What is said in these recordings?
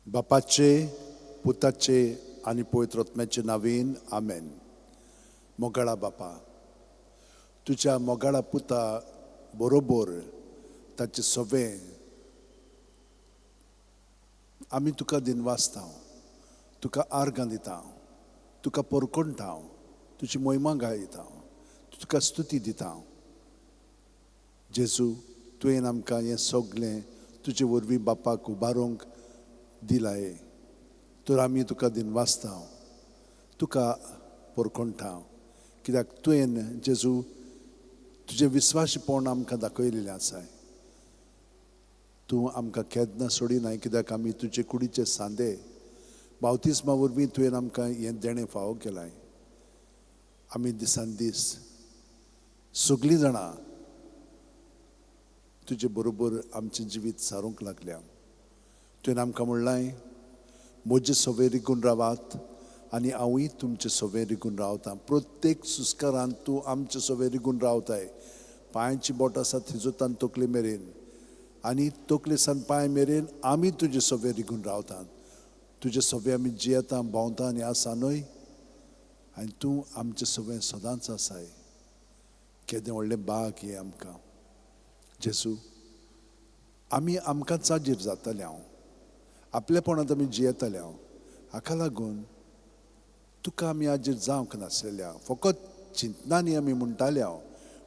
बापाचे, पुताचे आनी पवित्र आत्म्याचे नांवेन आमेन. मोगाळा बापा, तुझ्या मोगाळा पुता बरोबर ताचे सवें आमी तुका दिनवासता, तुका आर्गां दिता, तुका परकोणटा, तुजी मोहिमा गायता, तुका स्तुती दिता. जेजू, तुवें आमकां हें सगळें तुजे वरवीं बापाक उबारूंक दिलाय. तर आमी तुका दिनवासता, तुका परकोणटा, कित्याक तुवें जेजू तुजें विस्वाशीपण आमकां दाखयलेलें आसा. तूं आमकां केन्ना सोडिनाय, कित्याक आमी तुजे कुडीचे सांदे. बावतिस्मा वरवीं तुवें आमकां हें देणें फावो केलाय. आमी दिसान दीस सगळीं जाणां तुजे बरोबर आमचें जिवीत सारूंक लागल्या. तुवें आमकां म्हणलाय, म्हजे सवे रिगून रावात आनी हांवूय तुमचे सवे रिगून रावतां. प्रत्येक सुस्कारांत तूं आमचे सवे रिगून रावताय. पांयांची बोट आसा थिजोतान तकले मेरेन, आनी तकले सान पांय मेरेन आमी तुजे सवे रिगून रावतात. तुजे सवे आमी जियेता, भोंवता आनी आसा न्हय. आनी तूं आमचे सवें सदांच आसाय. केदें व्हडलें बाग हें आमकां. जेजू, आमी आमकांच जागीर जाताले हांव, आपलेपणांत आमी जियेताले हांव. हाका लागून तुका आमी आजीर जावंक नासलेले हांव. फकत चिंतनांनी आमी म्हणटाले हांव,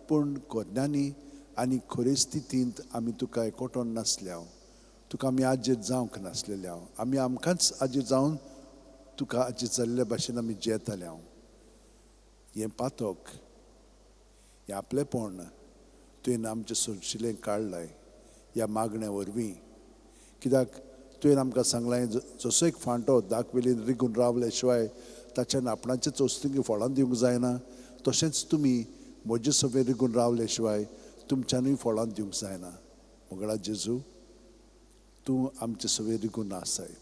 पूण कोन्यांनी आनी खरे स्थितींत आमी तुका एकवटोन नासले हांव. तुका आमी आजीर जावंक नासलेले हांव. आमी आमकांच आजीर जावन तुका आजीर जाल्ले भाशेन आमी जियेताले हांव. हें पातक, हें आपलेपण तुवें आमचें सोडशिलें काडलाय ह्या मागण्या वरवीं. कित्याक तुवें आमकां सांगलां, जसो एक फांटो दाखवेलीन रिगून रावले शिवाय ताच्यान आपणाचेच वस्तूंक फळां दिवंक जायना, तशेंच तुमी म्हजे सवे रिगून रावले शिवाय तुमच्यांनूय फळां दिवंक जायना. मोगळा जेजू, तूं आमचे सवे रिगून आसाय.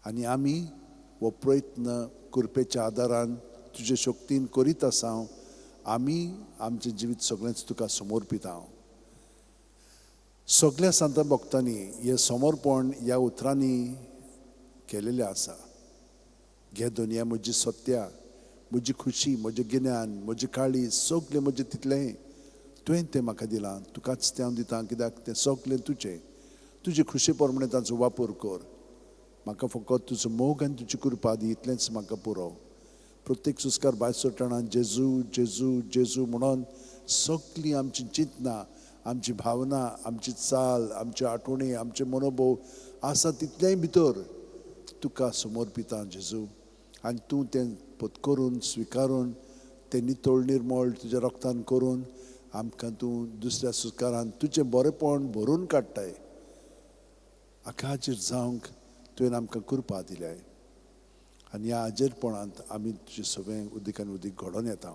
आनी आमी हो प्रयत्न कृपेच्या आदारान तुजे शक्तीन करीत आसा. आमी आमचें जिवीत सगळेंच तुका समर्पिता. सगळ्या संत भक्तांनी हे समर्पण ह्या उतरांनी केलेलें आसा. घे दुनिया म्हजी सत्या, म्हजी खुशी, म्हजें गिन्यान, म्हजी काळी, सगळें म्हजें तितलें तुवें तें म्हाका दिलां. तुकाच तें हांव दितां, कित्याक तें सगळें तुजें. तुजे खुशी प्रमाणें ताचो वापर कर. म्हाका फकत तुजो मोग आनी तुजी कृपा दी, इतलेंच म्हाका पुरो. प्रत्येक सुस्कार भायर सरतना जेजू जेजू जेजू म्हणून सगळीं आमची चिंतनां, आमची भावना, आमची चाल, आमचे आठवणी, आमचे मनोभव आसा तितलेंय भितर तुका समर्पिता जेजू. आनी तूं तें पत्करून स्विकारून तें नितळ निर्मळ तुज्या रक्तान करून आमकां तूं दुसऱ्या सुस्कारांत तुजें बरेंपण भरून काडटाय. हाका हाजेर जावंक तुवें आमकां कृपा दिल्याय. आनी ह्या हाजेरपणांत आमी तुजें सगळें उदीक आनी उदीक घडोवन येता.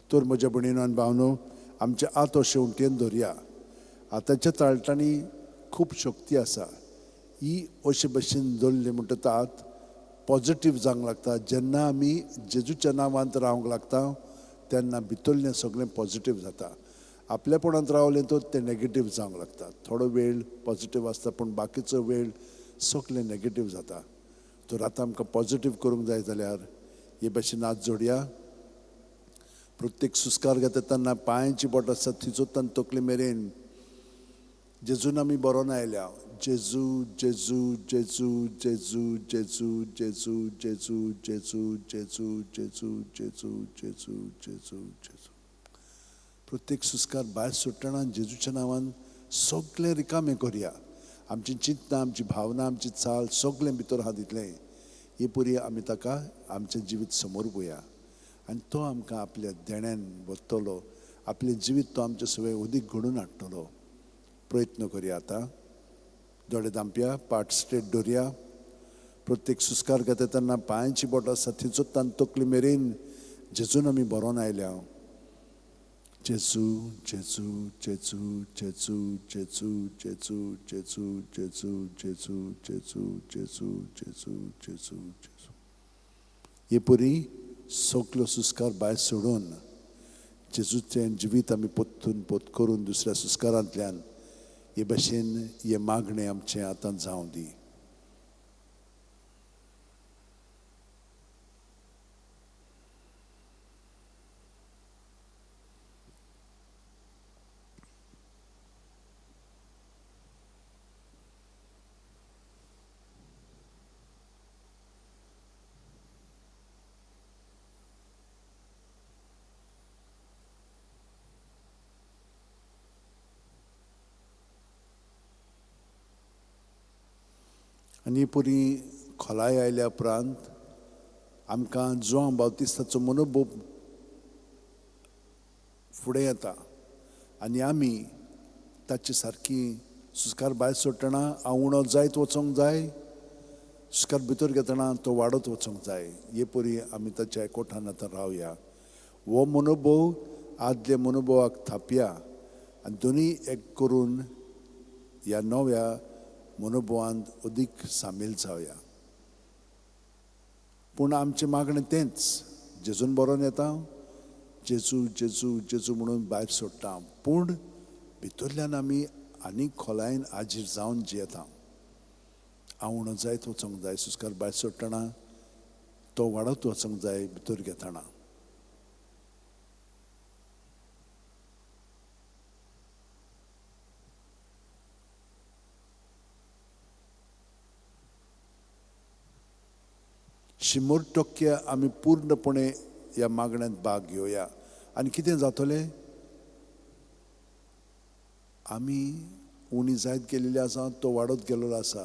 तर म्हज्या भयणीनो आनी भावनो, आमचे आतो शेवटेन धरया. आतांच्या चालटांनी खूब शक्ती आसा. ही अशे भशेन धरली म्हणटात पॉजिटीव जावंक लागता. जेन्ना आमी जेजूच्या नांवांत रावंक लागता तेन्ना भितरलें सगळें पॉजिटीव जाता. आपलेपणांत रावलें तर तें नेगेटीव जावंक लागता. थोडो वेळ पॉजिटीव आसता, पूण बाकीचो वेळ सगळें नेगेटीव जाता. तर आतां आमकां पॉजिटीव करूंक जाय जाल्यार हे भशेन हात जोडया. प्रत्येक सुस्कार घेता तेन्ना पांयांची बोट आसा थिजोतान तकले मेरेन जेजून आमी बरोवन आयल्या. जेजू जेजू जेजू जेजू जेजू जेजू जेजू जेजू जेजू जेजू जेजू जेजू जेजू जेजू. प्रत्येक सुस्कार भायर सुट्टना जेजूच्या नांवान सगळें रिकामें करया. आमची चिंतना, आमची भावना, आमची चाल सगळें भितर आहा तितलें हे पुरी आमी ताका आमचें जिवीत समोरपुया. आनी तो आमकां आपल्या देण्यान भरतलो. आपलें जिवीत तो आमचे सगळें उदीक घडोवन हाडटलो. प्रयत्न करया. आतां दोळे धांपया, पाट स्ट्रेट दवरया. प्रत्येक सुस्कार घेता तेन्ना पांयांची बोट आसा थिजोतान तकले मेरेन जेजून आमी बरोवन आयल्या. जेजू जेजू जेजू जेजू जेजू जेजू जेजू जेजू जेजू जेजू जेजू जेजू जेजू जेजू. हे पुरी सगळो सुस्कार भायर सोडून जेजूचें जिवीत आमी पोत्तून पोत करून दुसऱ्या सुस्कारांतल्यान हे भशेन हे मागणें आमचें आतां जावं दी. आनी पुरी खोलाय आयल्या उपरांत आमकां जोआंव बावतिस्ताचो मनोभव फुडें येता आनी आमी ताची सारकी सुस्कार भायर सोडटना हांव उणो जायत वचोंक जाय, सुस्कार भितर घेतना तो वाडत वचोंक जाय, हे परी आमी ताच्या एकवटान आतां रावया. हो मनोभव आदल्या मनोभवाक थापया आनी दोनी एक करून ह्या नव्या मनोभवांत अदीक सामील जावया. पूण आमचें मागणें तेंच, जेजून बरोवन येता, जेजू जेजू जेजू म्हणून भायर सोडटा, पूण भितरल्यान आमी आनीक खोलायेन हाजीर जावन जियेता. हांव उणो जायत वचोंक जाय, सुस्कार भायर सोडटना तो वाडत वचोंक जाय भितर घेतना. शिमोर टक्के आमी पूर्णपणे ह्या मागण्यांत भाग घेवया. आनी कितें जातलें? आमी उणी जायत गेलेली आसा, तो वाडत गेलेलो आसा.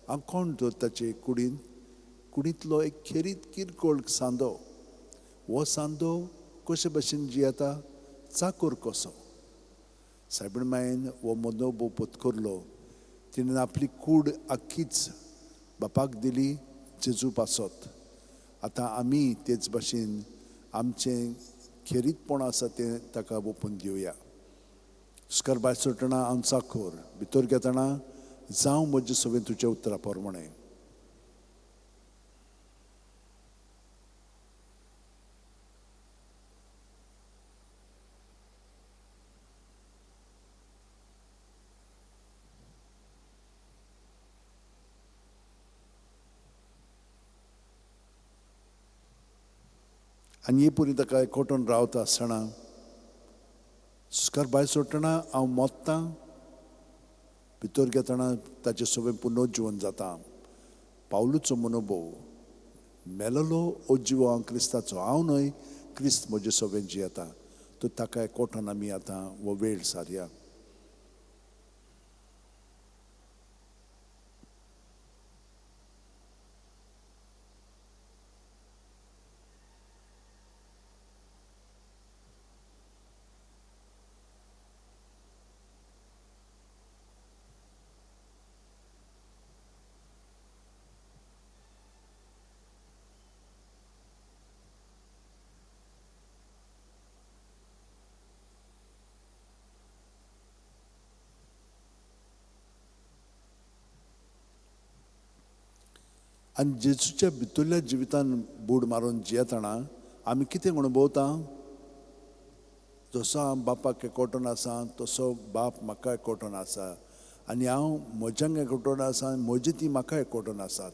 हांव कोण तर ताचे कुडींतलो एक खेरीत किरकोळ सांदो. हो सांदो कशे भशेन जियेता, चाकर कसो. सायबीण मायेन हो मनोभव पत्करलो. तिणें आपली कूड आख्खीच बापाक दिली, जेजू पासत. आतां आमी तेच भाशेन आमचें खेरीतपण आसा तें ताका ओपून दिवया. सुस्कार भायर सोडटना हांव चाकर, भितर घेतना जावं म्हजे सवें तुज्या उतरा प्रमाणें. आनी हे परी ताका एकवटून रावता आसतना सुस्कार भायर सोडटना हांव मोत्तां, भितर घेतना ताचें सवें पुनर्जीवन जाता. पावलूचो मनोभव, मेलोलो हो जिवो हांव क्रिस्ताचो, हांव न्हय क्रिस्त म्हजें सवें जियेता. तो ताका एकवटान आमी आतां हो वेळ सारया. आनी जेजूच्या भितरल्या जिवितान बूड मारून जियेतना आमी कितें अणभवता? जसो हांव बापाक एकवटून आसा तसो बाप म्हाका एकवटून आसा आनी हांव म्हज्यांक एकवटून आसा आनी म्हजी ती म्हाका एकवटून आसात.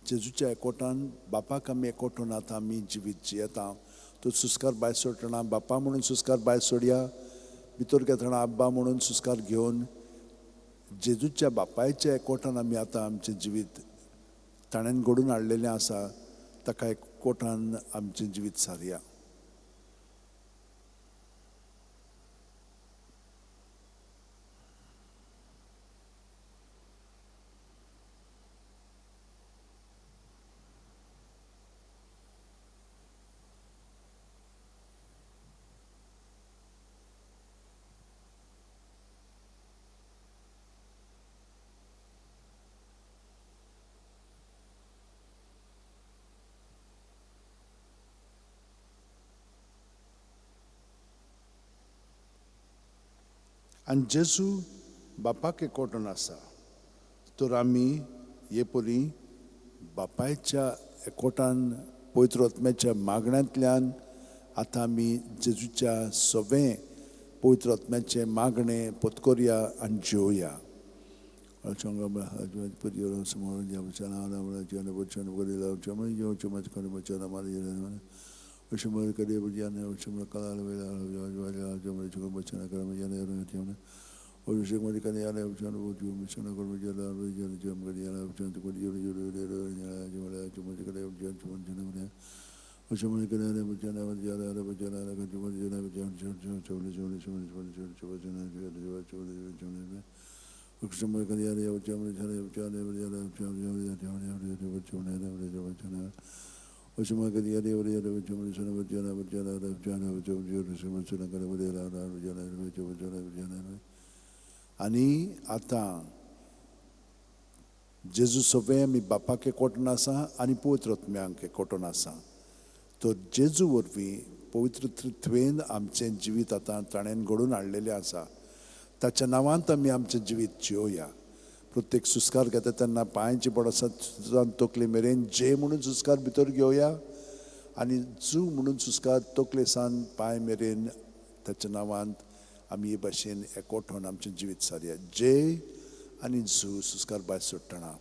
जेजूच्या एकवटान बापाक आमी एकवटून आतां आमी जिवीत जियेता. तो सुस्कार भायर सोडटना बापा म्हणून सुस्कार भायर सोडया, भितर घेतना आब्बा म्हणून सुस्कार घेवन जेजूच्या बापायच्या एकवटान आमी आतां आमचें जिवीत ताणें घडोवन हाडलेलें आसा, ताका एकवटान आमचें जिवीत सारया. आनी जेजू बापाक एकवटून आसा, तर आमी हे परी बापायच्या एकवटान पवित्र आत्म्याच्या मागण्यांतल्यान आतां आमी जेजूच्या सवें पवित्र आत्म्याचें मागणें पत्करया आनी जेवया. Oshimor kare bujana oshimor kala vela bujana kara Oshimor kare yana bujana buju mishana kara bujana bujana jam kare yana bujana to kare jumala jumala kare bujana Oshimor kare yana bujana bujana bujana आणि आता जेजू सगळें आमी बापाक एकवटून आसा आनी पवित्र आत्म्यांक एकवटून आसा. तो जेजू वरवीं पवित्र त्रित्वेन आमचें जिवीत आतां ताणें घडोवन हाडलेलें आसा. ताच्या नांवांत आमी आमचें जिवीत जियोया. प्रत्येक सुस्कार घेता तेन्ना पांयाची बोट आसा तकले मेरेन जे म्हणून सुस्कार भितर घेवया आनी जू म्हणून सुस्कार तकले सावन पांय मेरेन ताच्या नांवांत आमी हे भाशेन एकवटून आमचें जिवीत सारया. जे आनी जू सुस्कार भायर सोडटना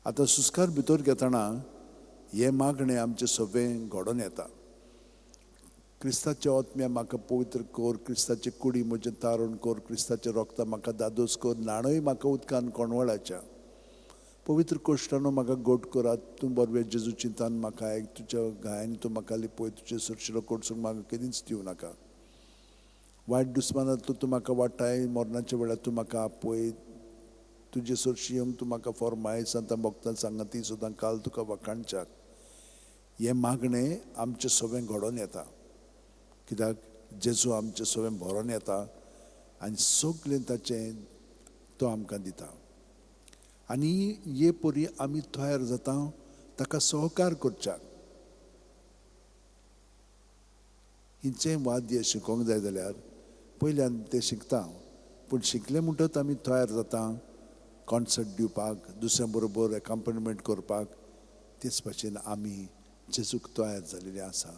आतां सुस्कार भितर घेतना हे मागणें आमचें सगळें घडोवन येता. क्रिस्ताचे आत्म्या म्हाका पवित्र कर, क्रिस्ताची कुडी म्हजें तारण कर, क्रिस्ताचें रोगता म्हाका दादोस कर, न्हाणय म्हाका उदकान कोणवळाच्या. पवित्र कोश्टानो म्हाका गोड करात, तूं बरवें जेजू चिंतान म्हाका आयक, तुज्या गायांनी तूं म्हाका लिपय, तुजे सुरशिरो कोडसूंक म्हाका केदींच दिवं नाका. वायट दुस्मानांतलो तूं म्हाका वाटाय, मरणाच्या वेळार तूं म्हाका आपय, तुजे सुरशी येवंक तूं म्हाका फॉर्माय, संतां भक्तां सांगाती सुद्दां काल तुका वखाणच्याक. हे मागणें आमचें सगळें घडोवन येता. कित्याक जेजू आमचें सगळें भरोन येता आनी सगळें ताचें तो आमकां दिता. आनी हे परी आमी तयार जाता ताका सहकार करच्याक. हिंचें वाद्य शिकोवंक जाय जाल्यार पयल्यान तें शिकता, पूण शिकले म्हणटच आमी तयार जाता कॉन्सर्ट दिवपाक, दुसऱ्या बरोबर एकम्पॅनिमेंट करपाक. तेच भाशेन आमी जेजूक तयार जाल्लेले आसा.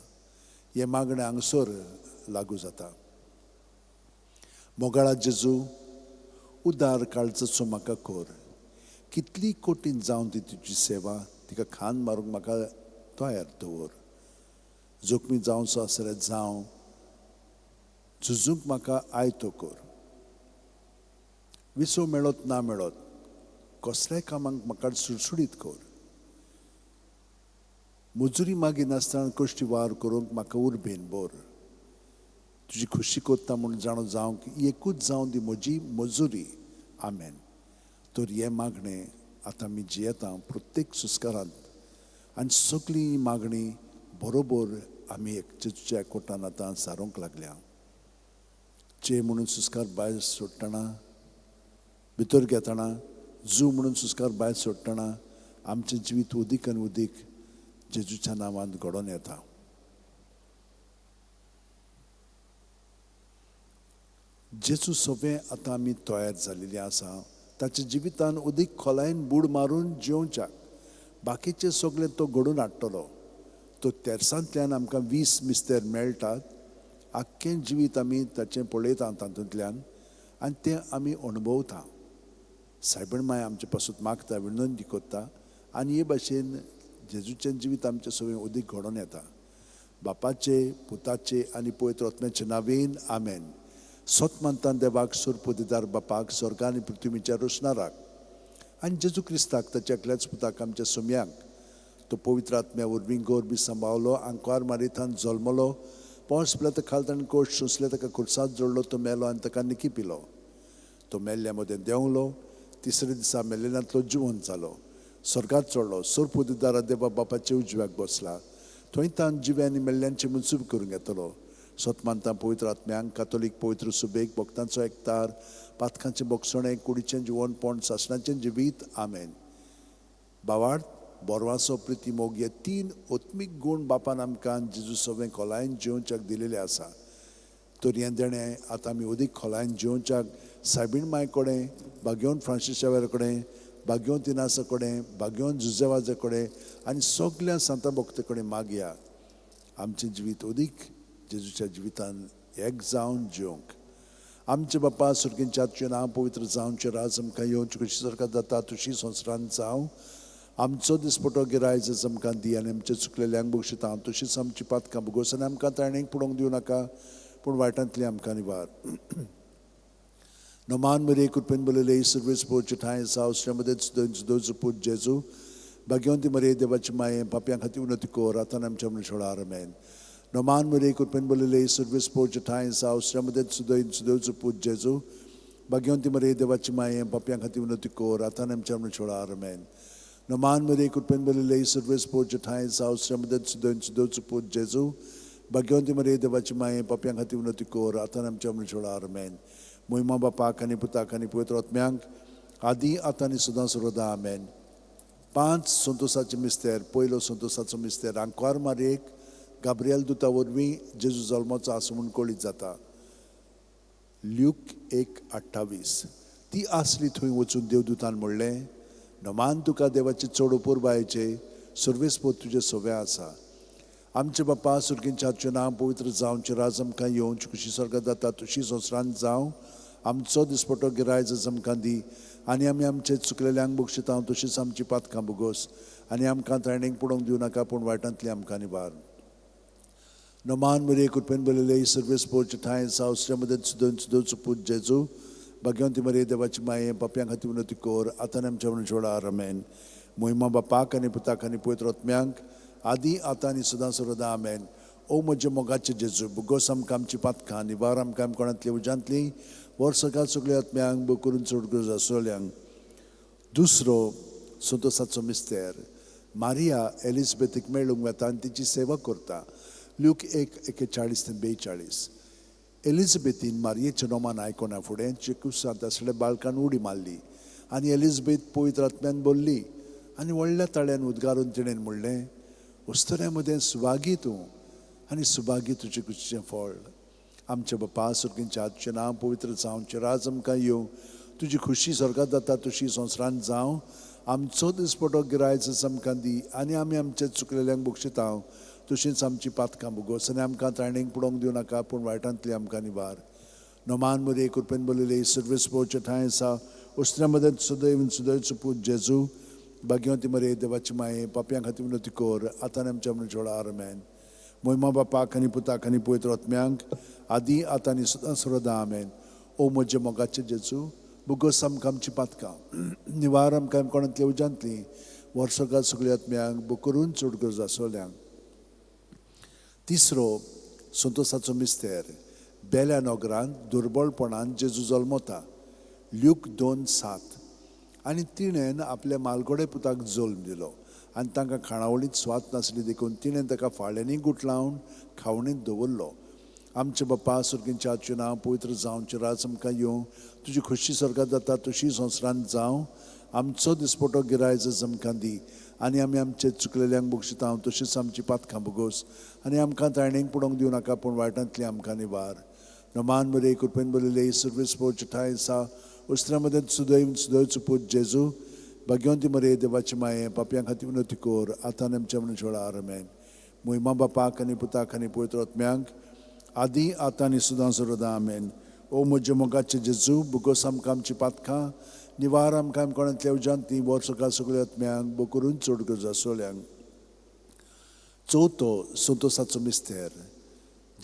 हे मागणें हांगसर लागू जाता. मोगाळा जेजू, उदार काळजाचो म्हाका कर. कितली कठीण जावं ती तुजी सेवा, तिका खान मारूंक म्हाका तयार दवर. जोखमी जावचो आसा जाल्यार जावं, झुजूंक म्हाका आयतो कर. विसो मेळत ना मेळत कसल्याय कामाक म्हाका सुडसुडीत कर. मजुरी मागी नासतना कश्टी वार करूंक म्हाका उर्बेन बोर. तुजी खुशी कोत्ता म्हूण जाणो जावंक एकूच जावं दी म्हजी मजुरी. आमेन. तर हे मागणें आतां आमी जियेता प्रत्येक सुस्कारांत आनी सगळी मागणी बरोबर आमी जेजूच्या एकवटान आतां सारूंक लागल्या. जे म्हणून सुस्कार भायर सोडटना, भितर घेतना, जू म्हणून सुस्कार भायर सोडटना आमचें जिवीत उदीक आनी उदीक जेजूच्या नांवांत घडोवन येता. जेजू सगळें आतां आमी तयार जाल्लेलीं आसा. ताच्या जिवितान उदीक खोलायेन बूड मारून जिवच्याक. बाकीचें सगळें तो घडोवन हाडटलो. तो तेरसांतल्यान आमकां 20 मिस्तेर मेळटात. आख्खें जिवीत आमी ताचें पळयता तातूंतल्यान आनी तें आमी अणभवता. सायबीण माय आमचे पासून मागता, विनंती कोत्ता आनी हे भाशेन जेजूचें जिवीत आमचें सगळें उदीक घडोवन येता. बापाचे, पुताचे आनी पवित्र आत्म्याचे नांवेन आमेन. सोत मानता देवाक, सुरपोतीदार बापाक, स्वर्ग आनी पृथ्वीच्या रोशनाराक आनी जेजू क्रिस्ताक ताच्या एकल्याच पुताक आमच्या सुम्यांक तो पवित्र आत्म्या वरवीं गोरबी सांबाळलो, आंकार मारितान जल्मलो, पोंस पिला खाल ताणें कोश सोंसले, ताका खुर्सात जोडलो, तो मेलो आनी ताका निकी पिलो. तो मेल्ल्या मदें देंवलो, तिसरे दिसा मेल्लेल्यांतलो जिवंत जालो, स्वर्गात चडलो, सुरपोतीदारा देवा बापाचे उजव्याक बसला. थंय तान जिव्यांनी मेल्ल्यांची मुनसूब करूंक येतलो. सोतमानता पवित्र आत्म्यांक, कातोलीक पवित्र सुबेक, भक्तांचो एकतार, पातकांचें बोगसणें, कुडीचें जिवणपण, सासणाचें जिवीत. आमेन. बावार्थ, बोरवासो, प्रिती, मोग हे 3 ओत्मीक गूण बापान आमकां जेजू सगळें खोलायेन जिवच्याक दिलेलें आसा. तर हें देणें आतां आमी उदीक खोलायेन जिवच्याक सायबीण माय कडेन, बागेवन फ्रांसीस कडेन, बागेवन तिनासा कडेन, बागेवन जुजेवाजे कडेन आनी सगळ्या सांता भक्तां कडेन मागया. आमचें जिवीत उदीक जेजूच्या जिवितान एक जावन जिवंक. आमचे बापा सुर्गींच्या तुजें नांव पवित्र जावचें, राज आमकां येवचें, कशी स्वर्गांत जाता तशी संवसारांत जावं. आमचो दिसपटो गिरायज आमकां दी आनी आमचे चुकलेल्यांक बक्षिता हांव तशीच आमची पातकां भुगोस आनी आमकां ताणेंक पडोवंक दिवं नाका पूण वायटांतली आमकां निवार No man me recuperen belele service poche ठाय सावस्ट्यामध्ये सुद्धा पूज जेजू भाग्यवंती मरे देवाची माये पाप्यां खाती उन्नती कोर आता आमच्या मनशोळा आमेन No man me recuperen belele service poche ठाय सावस्ट्यामध्ये सुद्धा पूज जेजू भाग्यवंती मरे देवाची माये पाप्यां खाती उन्नती कोर आता आमच्या मनशोळा आमेन No man me recuperen belele service poche ठाय सावस्ट्यामध्ये सुद्धा पूज जेजू भाग्यवंती मरे देवाची माये पाप्यां खाती उन्नती कोर आता आमच्या मनशोळा आमेन मोहिमा बापाक आनी पुताक आनी पवित्र आत्म्यांक आदी आतां आनी सदां सर्वदा आमेन 5 संतोसाचे मिस्तेर पयलो संतोसाचो मिस्तेर आंकवार मारयेक गाब्रिएल दुता वरवीं जेजू जल्माचो आसूं म्हूण कळीत जाता ल्यूक 1:28 ती आसली थंय वचून देवदूतान म्हणलें नमान तुका देवाचे चड उपर बायचे सर्वेस्पोत तुजे सव्या आसा आमचे बापा सुर्गींच्या हातचें नांव पवित्र जावचें राज आमकां येवंच खुशी स्वर्गांत जाता तशी संवसारांत जावं आमचो दिसपटो गिरायज आमकां दी आनी आमी आमचे चुकलेल्यांक बक्षिता तशीच आमची पातकां भुगोस आनी आमकां ताणेंक पडोवंक दिवं नाका पूण वायटांतली आमकां निवार नमान मेरे कृपेन बलयले सर्वेस पोच ठाय सावस्ट्यामध्ये सुद्धा पूज जेजू भाग्यवंती मरे देवाची माये पाप्यां खातीर उन्नती कोर आतां आमच्या मनशोळा आमेन मोहिमा बापाक आनी पुताक आनी पवित्र आत्म्यांक आदी आतां आनी सदां सर्वदा आमेन ओ म्हजे मोगाचे जेजू भुगोस आमकां आमची पातकां निवार आमकां कोणांतली उजांतली वर सकाळ सगळे आत्म्यांक बो करून चड गरज आसलेल्यांक दुसरो संतोसाचो मिस्तेर मारिया एलिझाबेथीक मेळूंक वता आनी तिची सेवा करता ल्यूक 1:41-42 एलिझाबेथीन मारियेचें नोमान आयकोना फुडें चिकूसांत आसले बाळकान उडी मारली आनी एलिझाबेथ पवित्र आत्म्यान बोल्ली आनी व्हडल्या ताळ्यान उद्गारून तिणेन म्हणलें उस्तऱ्या मदें सुवागी तूं आनी सुभागी तुजें कुशीचें फळ आमच्या बापा सुर्गींच्या हातचें नांव पवित्र जावचें राज आमकां येवं तुजी खुशी स्वर्गांत जाता तशी संवसारांत जावं आमचो दिसपटो गिरायज आमकां दी आनी आमी आमचे चुकलेल्यांक बक्षिता तशींच आमची पातकां भुगोस आनी आमकां ताणेंक पडोवंक दिवं नाका पूण वायटांतली आमकां निवार नोमान मरे कृपेन बलयले सर्वेस पोवचे ठाय आसा उस्त्र्या मदें सुदैव पूज जेजू भाग्यवंती मरे देवाची माये पाप्यां खातीर उन्नती कोर आतां आमच्या मनशोळा आमेन मोहिमा बापाक आनी पुताक आनी पवित्र आत्म्यांक आदी आतां आनी सदां सर्वदा आमेन ओ म्हजे मोगाचे जेजू भुगोस आमकां आमची पातकां निवार आमकां कोणांतली उजांतली वर्सकाल सगळ्या आत्म्यांक बो करून चड गरज आसलेल्यांक तिसरो संतोसाचो मिस्तेर बेल्या नोगरांत दुर्बळपणान जेजू जल्मता ल्यूक 2:7 आनी तिणेन आपल्या मालगोडे पुताक जल्म दिलो आनी तांकां खाणावळींत स्वात नासली देखून तिणें ताका फाळ्यांनी गुट लावन खावणींत दवरलो आमचे बापा सुर्गींच्या हातचें नांव पवित्र जावचें राज आमकां येवं तुजी खुशी स्वर्गांत जाता तशी संवसारांत जावं आमचो दिसपटो गिरायज आमकां दी आनी आमी आमचे चुकलेल्यांक बक्षिता तशीच आमची पातकां भुगोस आनी आमकां ताणेंक पडोवंक दिवं नाका पूण वायटांतली आमकां निवार नमान मरे कृपेन बलयले सर्वेस पोवचे ठाय आसा उस्त्र्या मदें सुदैव पूज जेजू भाग्यवंती मरे देवाची माये पाप्यां खातीर उन्नती कोर आतां आमच्या मनशोळा आमेन मोहिमा बापाक आनी पुताक आनी पवित्र आत्म्यांक आदी आतां आनी सदां सर्वदा आमेन ओ म्हजे मोगाचे जेजू भुगोस आमकां आमची पातकां निवार आमकां कोणांतल्या उजांती वर्सकाल सगळ्या आत्म्यांक बो करून चड गरज आसलेल्यांक चवथो संतोसाचो मिस्तेर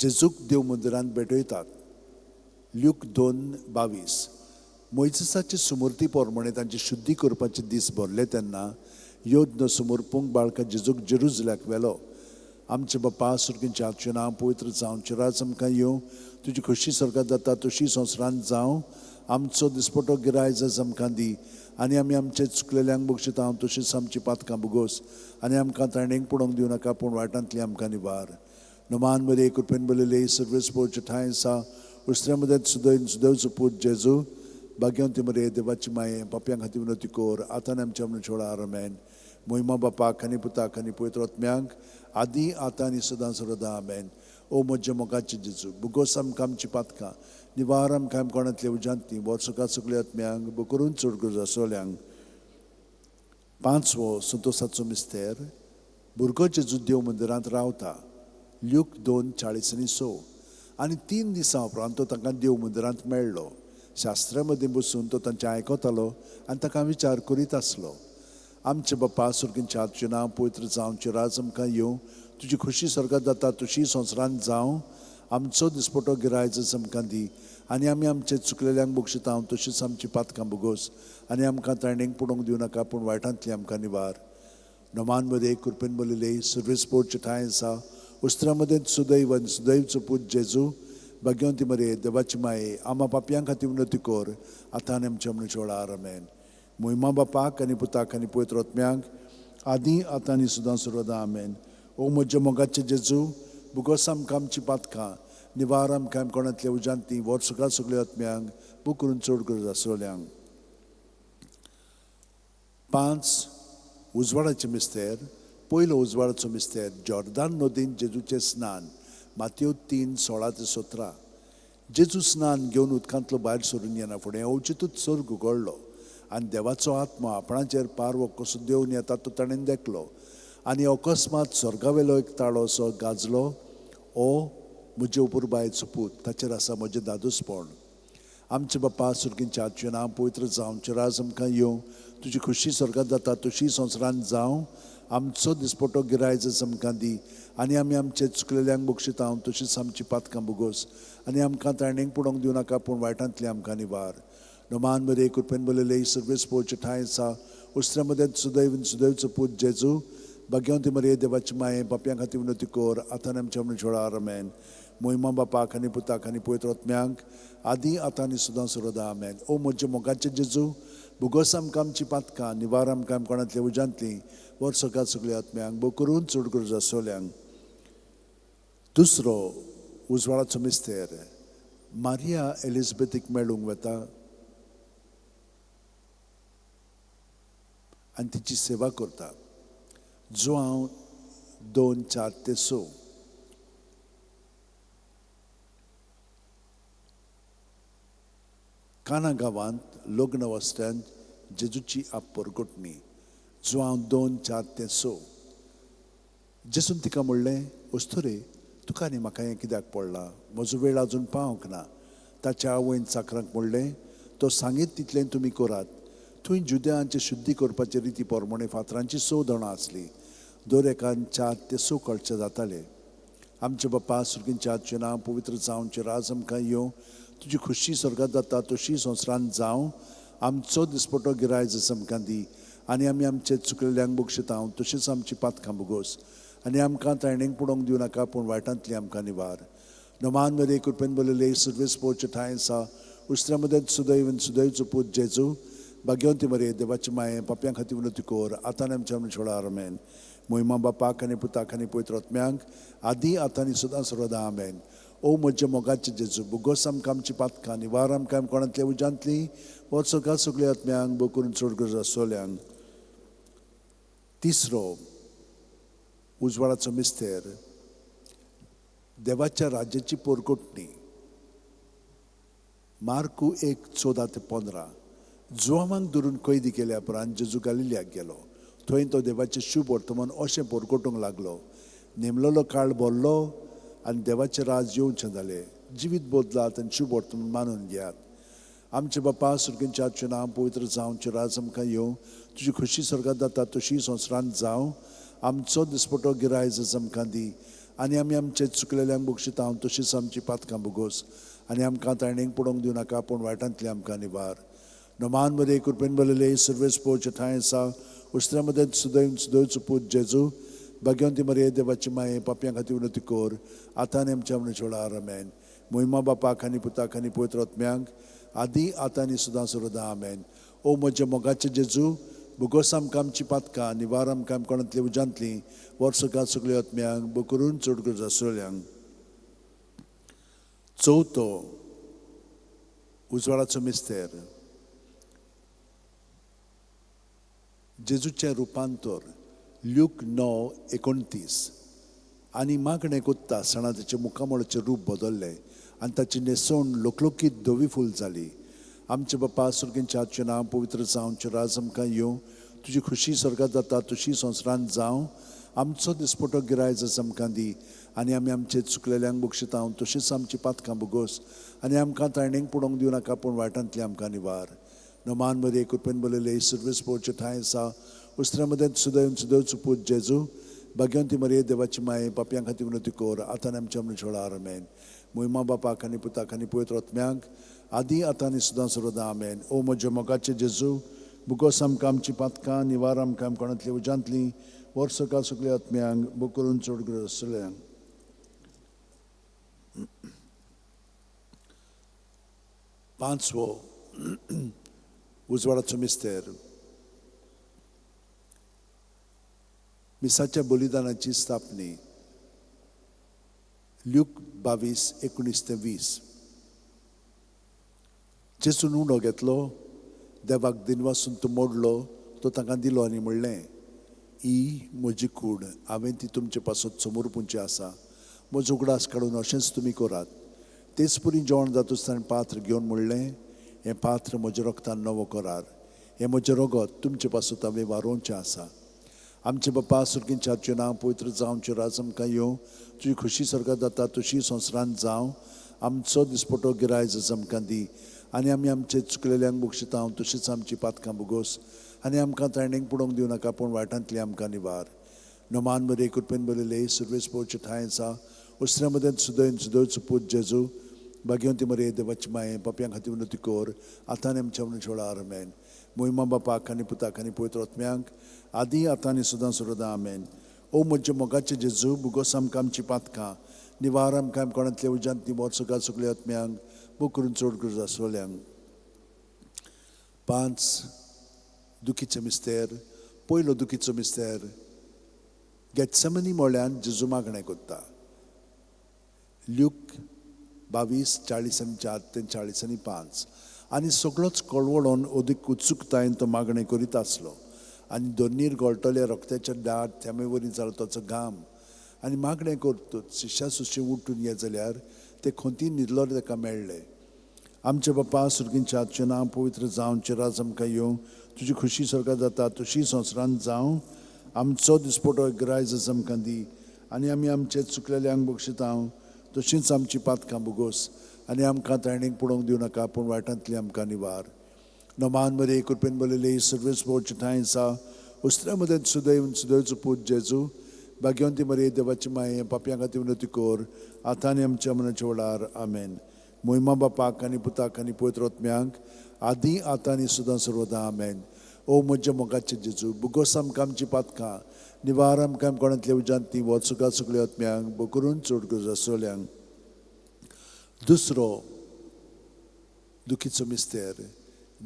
जेजूक देव मंदिरांत भेटयतात ल्यूक 2:22 मोइसेसाचे सुमूर्ती पोरमणे तांचे शुद्धी करपाचे दीस भरले तेन्ना योद्न समोरपूंक बाळका जेजूक जेरुसलेमाक व्हेलो आमचे बापा सुर्गींच्या हातचें नांव पवित्र जावचें राज आमकां येवं तुजी खुशी स्वर्गांत जाता तशी संवसारांत जावं आमचो दिसपटो गिरायज आमकां दी आनी आमी आमचे चुकलेल्यांक बक्षिता तशीच आमची पातकां भुगोस आनी आमकां ताणेंक पडोवंक दिवं नाका पूण वायटांतली आमकां निवार नमान मरे कृपेन बलयले सर्वेस पोवचे ठाय आसा उस्त्र्या मदें सुदैव पूज जेजू भाग्यवंती मरे देवाची माये पाप्यां खातीर उन्नती कोर आतां आमच्या मनशोळा आमेन मोहिमा बापाक आनी पुताक आनी पवित्र आत्म्यांक आदी आतां आनी सदां सर्वदा आमेन ओ म्हजे मोगाचे जेजू भुगोस आमकां आमची पातकां निवार आमकां कोणांतली उजांतली वर्सकाल सगळ्या आत्म्यांक बो करून चड गरज आसलेल्यांक पांचवो संतोसाचो मिस्तेर भुरगो जेजू देव मंदिरांत रावता ल्यूक 2:40-6 आनी 3 दिसां उपरांत तो तांकां देव मंदिरांत मेळ्ळो शास्त्रा मदीं बसून तो तांचें आयकतालो आनी ताका विचार करीत आसलो आमचे बाप्पा सुर्गींच्या आजचे नांव पवित्र जावचे राज आमकां येवं तुजी खुशी स्वर्गात जाता तशी संवसारांत जावं आमचो दिसपटो गिरायज आमकां दी आनी आमी आमचे चुकलेल्यांक बक्षिता हांव तशीच आमची पातकां भोगोस आनी आमकां ताणेंक पडोवंक दिवं नाका पूण वायटांतली आमकां निवार नोमान मध्ये कृपेन बोलिले सर्वेस पोटचे ठाय आसा उस्त्रामध्ये सुदैव आनी सुदैवचो पूत जेजू भाग्यवंती मरे देवाची माये आमा पापयां खातीर उन्नती कोर आतां आनी आमच्या मनीस वेळार आमेन मोहिमा बापाक आनी पुताक आनी पवित्र आत्म्याक आदी आतां आनी सुद्दां सर्वदा आमेन ओ म्हज्या मोगाचे जेजू बुगोस आमकां आमची पातकां निवार आमकां कोणांतल्या उजांती वर सगळ्या सगळ्या आत्म्यांक बूक करून चड गरज आसोल्यांक 5 उजवाडाचें मिस्तेर पयलो उजवाडाचो मिस्तेर जॉर्दान नदीन जेजूचें स्नान मातयो 3:16-17 जेजू स्नान घेवन उदकांतलो भायर सरून येना फुडें अवचितूच सर्ग उगडलो आनी देवाचो आत्मा आपणाचेर पारवो कसो देंवन येता तो ताणें देखलो आनी अकस्मात स्वर्गावेलो एक ताळो असो गाजलो ओ म्हजे उपुरबायेचो पूत ताचेर आसा म्हजें दादूसपण आमचे बाप्पा सुर्गींच्या आजचें नांव पवित्र जावचें राज आमकां येवं तुजी खुशी स्वर्गात जाता तशी संवसारांत जावं आमचो दिसपटो गिरायज आमकां दी आनी आमी आमचे चुकलेल्यांक बक्षिता हांव तशीच आमची पातकां भोगोस आनी आमकां ताणेंक पडोवंक दिवं नाका पूण वायटांतली आमकां निवार नोमान मध्ये कृपेन बोलिले सर्वेस पोवचे ठाय आसा उस्त्रा मध्ये सुदैवचो पूत जेजू भाग्यवंती मरे देवाची माये पापयां खातीर उन्नती कोर आतां आनी आमच्या मनीस वेळार आमेन मोहिमा बापाक आनी पुताक आनी पवित्र आत्म्यांक आदी आतां आनी सुद्दां सर्वदा आमेन ओ म्हजे मोगाचे जेजू भुगोस आमकां आमची पातकां निवार आमकां कोणांतल्या उजांतली वर सगळ्या सगळ्या आत्म्यांक बो करून चड गरज आसोल्यांक दुसरो उजवाडाचो मिस्तेर मारिया एलिझाबेथीक मेळूंक वता आनी तिची सेवा करता जो हांव 2:4-6 काना गांवांत लग्न वस्त्यान जेजूची परगोटणी जो हांव 2:4-6 जेजून तिका म्हणलें वस्तुरे तुका आनी म्हाका हें कित्याक पडलां म्हजो वेळ आजून पावंक ना ताच्या आवयन चाकरांक म्हणलें तो सांगीत तितलें तुमी करात थंय जुद्यांचे शुद्धी करपाचे रिती पोरमणे फातरांची 6 जाणां आसलीं दर एकान 4-6 कळचे जाताले आमचे बाप्पा सुर्गींच्या आजचें नांव पवित्र जावचें राज आमकां येवं तुजी खुशी स्वर्गात जाता तशी संवसारांत जावं आमचो दिसपटो गिरायज आमकां दी आनी आमी आमचे चुकलेल्यांक बक्षिता हांव तशीच आमची पातकां भोगोस आनी आमकां ताणेंक पडोवंक दिवं नाका पूण वायटांतली आमकां निवार नोमान मध्ये कृपेन बोलिले सर्वेस पोवचे ठाय आसा उस्त्रा मध्ये सुदैवचो पूत जेजू भाग्यवंती मरे देवाची माये पापयां खातीर उन्नती कोर आतां आनी आमच्या मनीस वेळार आमेन मोहिमा बापाक आनी पुताक आनी पवित्र आत्म्यांक आदी आतां आनी सुद्दां सर्वदा आमेन ओ म्हजे मोगाचे जेजू भुगोस आमकां आमची पातकां निवार आमकां कोणांतल्या उजांतली वर सगळ्या आत्म्यांक बो करून चड गरज आसोल्यांक तिसरो उजवाडाचो मिस्तेर देवाच्या राज्याची पोरगोटणी मार्कू 1:14-15 जुआमांक धरून कैदी केल्या उपरांत जेजू गालिल्याक गेलो थंय तो देवाचें शुभ वर्तमान अशें पोरगोटूंक लागलो नेमलेलो काळ भरलो आनी देवाचें राज येवचें जालें जिवीत बदलात आनी शुभ वर्तमान मानून घेयात आमचे बाप्पा सुर्गींच्या आजचें नांव पवित्र जावचें राज आमकां येवं तुजी खुशी स्वर्गात जाता तशी संवसारांत जावं आमचो दिसपटो गिरायज आमकां दी आनी आमी आमचे चुकलेल्यांक बक्षिता हांव तशीच आमची पातकां भोगोस आनी आमकां ताणेंक पडोवंक दिवं नाका पूण वायटांतली आमकां निवार नोमान मध्ये कृपेन बोलिले सर्वेस पोवचे ठाय आसा उस्त्रा मध्ये सुदैवचो पूत जेजू भाग्यवंती मरे देवाची माये पापयां खातीर उन्नती कोर आतां आनी आमच्या मनीस वेळार आमेन मोहिमा बापाक आनी पुताक आनी पवित्र आत्म्यांक आदी आतां आनी सुद्दां सर्वदा आमेन ओ म्हजे मोगाचे जेजू भुगोस आमकां आमची पातकां निवार आमकां कोणांतली उजांतली वर सगळ्या आत्म्यांक बो करून चड गरज आसोल्यांक चवथो उजवाडाचो मिस्तेर जेजूचें रुपांतर ल्यूक 9:29 आनी मागणें कोत्ता सणा ताचें मुखामळाचें रूप बदल्लें आनी ताची न्हेसवण लोकलोकीत धवी फूल जाली आमचे बाप्पा सुर्गींच्या आजचें नांव पवित्र जावचें राज आमकां येवं तुजी खुशी स्वर्गात जाता तशी संवसारांत जावं आमचो दिसपटो गिरायज आमकां दी आनी आमी आमचे चुकलेल्यांक बक्षिता हांव तशीच आमची पातकां भोगोस आनी आमकां ताणेंक पडोवंक दिवं नाका पूण वायटांतली आमकां निवार नोमान मध्ये कृपेन बोलिले सर्वेस पोवचे ठाय आसा उस्त्र्यामध्ये सुदैवचो पूत जेजू भाग्यवंती मरिये देवाची माये पापयां खातीर विनंती कर आतां आनी आमच्या मरणा आमेन मोहिमा बापाक आनी पुताक आनी पवित्र आत्म्याक आदी आतां आनी सदां सर्वदा आमेन ओ म्हज्या मोगाचे जेजू बुकोस आमकां आमची पातकां निवार आमकां कोणांतली उजांतली वर्सकां सगळ्या आत्म्यांक बूक करून चड गरज आसलेल्यांक पांचवो उजवाडाचो मिस्तेर मिसाच्या बलिदानाची स्थापनी ल्यूक 22:19-20 जेजून उंडो घेतलो देवाक दिन वासून तो मोडलो तो तांकां दिलो आनी म्हणलें ही म्हजी कूड हांवें ती तुमचे पासत समोर पुंची आसा म्हजो उगडास काडून अशेंच तुमी करात तेच परी जेवण जाता आसतना पात्र घेवन म्हणलें हें पात्र म्हज्या रगतान नवो करार हें म्हजें रगत तुमचे पासत हांवें वारोवचें आसा आमचे बापा सुर्गींच्याचें नांव पवित्र जावचें राज आमकां येवं तुजी खुशी स्वर्गांत जाता तशी संवसारांत जावं आमचो दिसपटो गिरायज आमकां दी आनी आमी आमचे चुकलेल्यांक बक्षिता तशीच आमची पातकां बुगोस आनी आमकां तायणेक पडोवंक दिवं नाका पूण वायटांतली आमकां निवार नोमान बरे कृपेन बरयले सुरवेस पोवचे ठांय आसा उस्त्र्या मदें सुदैवचो पूत जेजू भाग्यवंती मरिये देवाची माये पापयां खातीर विनंती कर आतां आनी आमच्या मरणा वेळार आमेन मोहिमा बापाक आनी पुताक आनी पवित्र आत्म्यांक आदी आतां आनी सदां सर्वदा आमेन ओ म्हज्या मोगाचे जेजू बुगोस आमकां आमची पातकां निवार आमकां कोणांतल्या उजांतली वर्सकां सगळ्या आत्म्यांक बूक करून चड गरज आसलेल्यांक 5 दुखीचो मिस्तेर पयलो दुखीचो मिस्तेर गेत्सेमनी मोळ्यान जेजू मागणें करता ल्यूक 22:40-4-40-5 आनी सगळोच कळवळोन ओदीक उत्सुकतायेन तो मागणें करीत आसलो आनी दोनीर गळटले रक्ताचे दाट थेंबे वरी जालो ताचो घाम आनी मागणें करतूच शिश्या सुशी उठून ये जाल्यार ते खोंती न्हिदलो ताका मेळ्ळे आमचे बापा सुर्गींच्याचें नांव पवित्र जावचें राज आमकां येवं तुजी खुशी स्वर्गांत जाता तशी संवसारांत जावं आमचो दिसपटो गिरायज आमकां दी आनी आमी आमचे चुकलेल्यांक बक्षिता तशींच आमची पातकां बुगोस आनी आमकां तायणेक पडोवंक दिवं नाका पूण वायटांतली आमकां निवार नोमान मरे कृपेन बरयले सर्वेस पोवचे ठांय आसा उस्त्र्या मदें सुदैवचो पूत जेजू भाग्यवंती मरिये देवाची माये पापयां खातीर विनंती कर आतां आनी आमच्या मरणाच्या वेळार आमेन मोहिमा बापाक आनी पुताक आनी पवित्र आत्म्यांक आदी आतां आनी सदां सर्वदा आमेन ओ म्हज्या मोगाचे जेजू बुगोस आमकां आमची पातकां निवार आमकां कोणांतल्या उजांतली वर्सकां सगळ्या आत्म्यांक बूक करून चड गरज आसलेल्यांक दुसरो दुखीचो मिस्तेर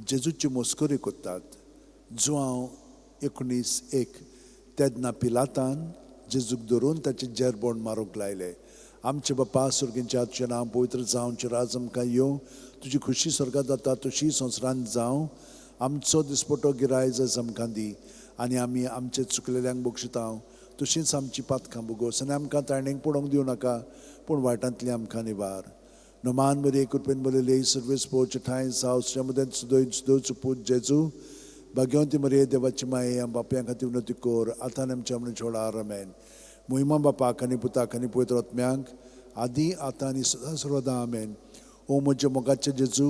जेजूची मस्करी करतात जुआंव 19:1 तेन्ना पिलातान जेजूक धरून ताचे जेरबोण मारूंक लायले आमचे बापा सुर्गींच्याचें नांव पवित्र जावचें राज आमकां येवं तुजी खुशी स्वर्गांत जाता तशी संवसारांत जावं आमचो दिसपटो गिरायज आमकां दी आनी आमी आमचे चुकलेल्यांक बक्षिता तशींच आमची पातकां बुगोस आनी आमकां तायणेक पडोवंक दिवं नाका पूण वायटांतली आमकां निवार नोमान मरे कृपेन बरयले सर्वेस पोवचे ठांय आसा उस्त्र्या मदें सुदैवचो पूत जेजू भाग्यवंती मरिये देवाची माये बापयां खातीर विनंती कर आतां आनी आमच्या मरणाच्या वेळार आमेन मोहिमा बापाक आनी पुताक आनी पवित्र आत्म्यांक आदी आतां आनी सदां सर्वदा आमेन ओ म्हज्या मोगाचे जेजू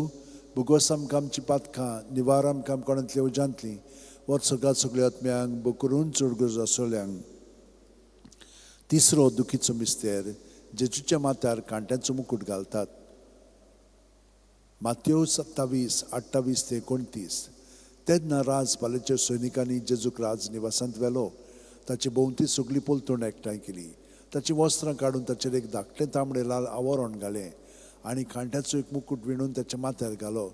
बुगोस आमकां आमची पातकां निवार आमकां कोणांतल्या उजांतली वर्सकां सगळ्या आत्म्यांक बूक करून चड गरज आसलेल्यांक तिसरो दुखीचो मिस्तेर जेजूच्या माथ्यार कांट्याचो मुकूट घालतात माथ्यो 27:28-29 तेन्ना राजपालाच्या सैनिकांनी जेजूक राज निवासांत व्हेलो ताचे भोंवती सगळी पलतूण एकठांय केली ताची वस्त्रां काडून ताचेर एक धाकटें तांबडें लाल आवरण घालें आनी कांट्याचो एक मुकूट विणून ताच्या माथ्यार घालो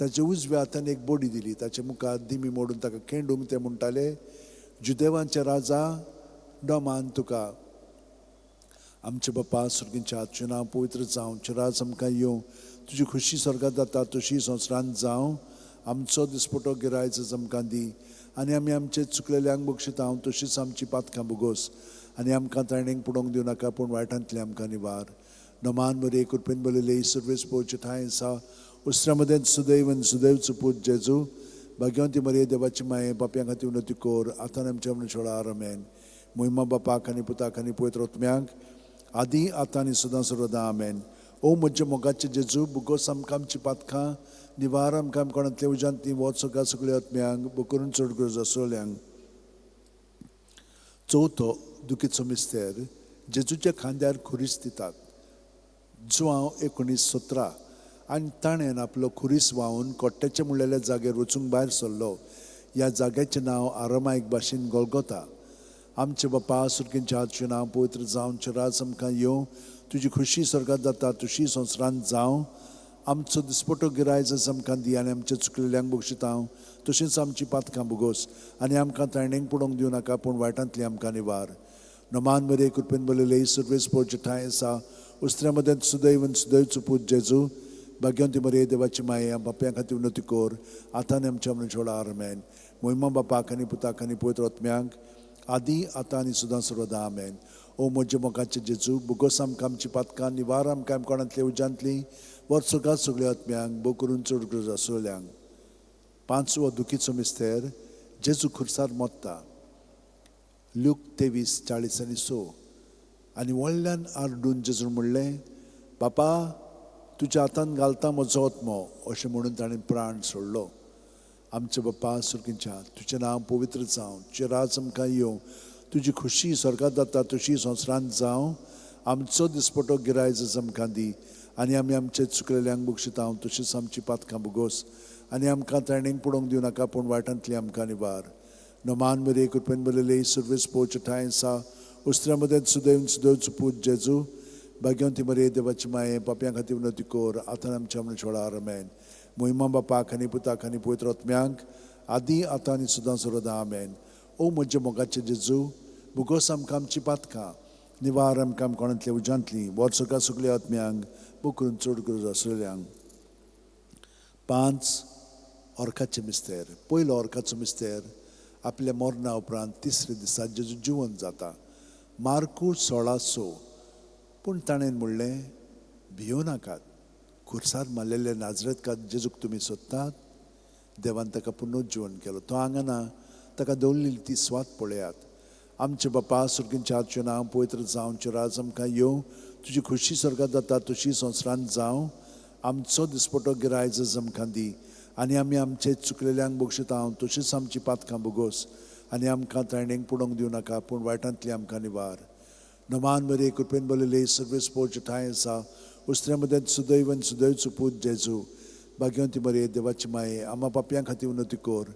ताच्या उजव्या हातान एक बोडी दिली ताच्या मुखार दिमी मोडून ताका खेंडूंक ते म्हणटाले जुदेवांचे राजा डोमान तुका आमचे बापा सुर्गींच्याचें नांव पवित्र जावचें राज आमकां येवं तुजी खुशी स्वर्गांत जाता तशी संवसारांत जावं आमचो दिसपटो गिरायज आमकां दी आनी आमी आमचे चुकलेल्यांक बक्षिता तशींच आमची पातकां बुगोस आनी आमकां तायणेक पडोवंक दिवं नाका पूण वायटांतली आमकां निवार नोमान मरे कृपेन बरयले सर्वेस पोवचे ठांय आसा उस्त्र्या मदें सुदैवचो पूत जेजू भाग्यवंती मरिये देवाची माये पापयां खातीर विनंती कर आतां आमच्या मरणाच्या वेळार आमेन मोहिमा बापाक आनी पुताक आनी पवित्र आत्म्यांक आदी आतां आनी सदां सर्वदा आमेन ओ म्हज्या मोगाचे जेजू बुगोस आमकां आमची पातकां निवार आमकां कोणांतल्या उजांतली वचोका सगळ्या आत्म्यांक बूक करून चड गरज आसलेल्यांक चवथो दुखीचो मिस्तेर जेजूच्या खांद्यार खुरीस दितात. जुआंव 19:17 आनी ताणें आपलो खुरीस व्हांवून कोट्ट्याचे मुळ्ळेल्या जाग्यार वचूंक भायर सरलो. ह्या जाग्याचें नांव आरामायक भाशेन गोलगोथा. आमचे बापा सुर्गींच्या हातचें नांव पवित्र जावं, राज आमकां येवं, तुजी खुशी स्वर्गांत जाता तशी संवसारांत जावं. आमचो दिसपटो गिरायज आमकां दी आनी आमच्या चुकलेल्यांक बक्षितांव, तशेंच आमची पातकां भोगोस आनी आमकां तायणेक पडोवंक दिवं नाका, पूण वायटांतली आमकां निवार. नमान बरे कृपेन बरयले सर्वेस पोवचे ठांय आसा. उस्त्र्या मदें सुदैवन सुदैवचो पूत जेजू, भाग्यवंती मरे देवाची माये बापया खातीर उन्नती कोर, आतां आमच्या मनशां व्हड आमेन. मोहिमा बापाक आनी पुताक आनी पवित्र आत्म्यांक आदी आतां आनी सुद्दां सर्वदा आमेन. ओ म्हज्या मोगाचे जेजू, बुगोस आमकां आमची पातकां, निवार आमकां कोणांतले उजांतली, वर सगळ्या सगळ्या आत्म्यांक बो करून चड गरज आसलेल्यांक. पांचवो दुखीचो मिस्तेर जेजू खुर्सार मोत्ता. लूक 23:40-6 आनी व्हडल्यान आरडून जेजून म्हणलें, बापा तुज्या हातान घालता म्हजो आत्मो, अशें म्हणून ताणें प्राण सोडलो. आमचे बापा सुर्गींच्या, तुजें नांव पवित्र जावं, तुजें राज आमकां येवं, तुजी खुशी स्वर्गांत जाता तशी संवसारांत जावं. आमचो दिसपटो गिरायज आमकां दी आनी आमी आमचे चुकलेल्यांक बक्षितांव, तशीच आमची पातकां भोगोस आनी आमकां तायणेक पडोवंक दिवं नाका, पूण वायटांतली आमकां निवार. नमान बरे कृपेन बरयले सर्वेस पोवचे ठांय आसा. उस्त्र्या मदें सुदैवन सुदैवचो पूत जेजू, भाग्यवंती मरे देवाची माये पापयां खातीर उन्नती कोर, आतां आमच्या मनशां व्हड आमेन. मोहिमा बापाक आनी पुताक आनी पवित्र आत्म्यांक आदी आतां आनी सुद्दां सर्वदा आमेन. ओ म्हज्या मोगाचे जेजू, भुगोस आमकां आमची पातकां, निवार आमकां कोणांतले उजांतली, वर सगळ्या सगळ्या आत्म्यांक बो करून चड गरज आसलेल्यांक. 5 ऑर्काचे मिस्तेर. पयलो ऑर्काचो मिस्तेर आपल्या मरणा उपरांत तिसरे दिसा जेजू जिवंत जाता. मार्कूस 16:6. पूण ताणें म्हणलें, भियो नाकात, खुर्सार मारलेले नाजरेतकार जेजूक तुमी सोदतात, देवान ताका पुनरुज्जीवन केलो. तो हांगा ना, ताका दवरलेली ती स्वात पळयात. आमचे बापा सुर्गींच्या हातचें नांव पवित्र जावं, राज आमकां येवं, तुजी खुशी स्वर्गांत जाता तशी संवसारांत जावं. आमचो दिसपटो गिरायज आमकां दी आनी आमी आमचे चुकलेल्यांक बक्षितांव, तशीच आमची पातकां भोगोस आनी आमकां तायणेक पडोवंक दिवं नाका, पूण वायटांतली आमकां निवार. नमान बरे कृपेन बरयले सर्वेस पोवचे ठांय आसा. उस्त्र्या मदें सुदैवन सुदैवचो पूत जेजू, भाग्यवंती मरे देवाची माये आम्हा पापयां खातीर उन्नती कोर,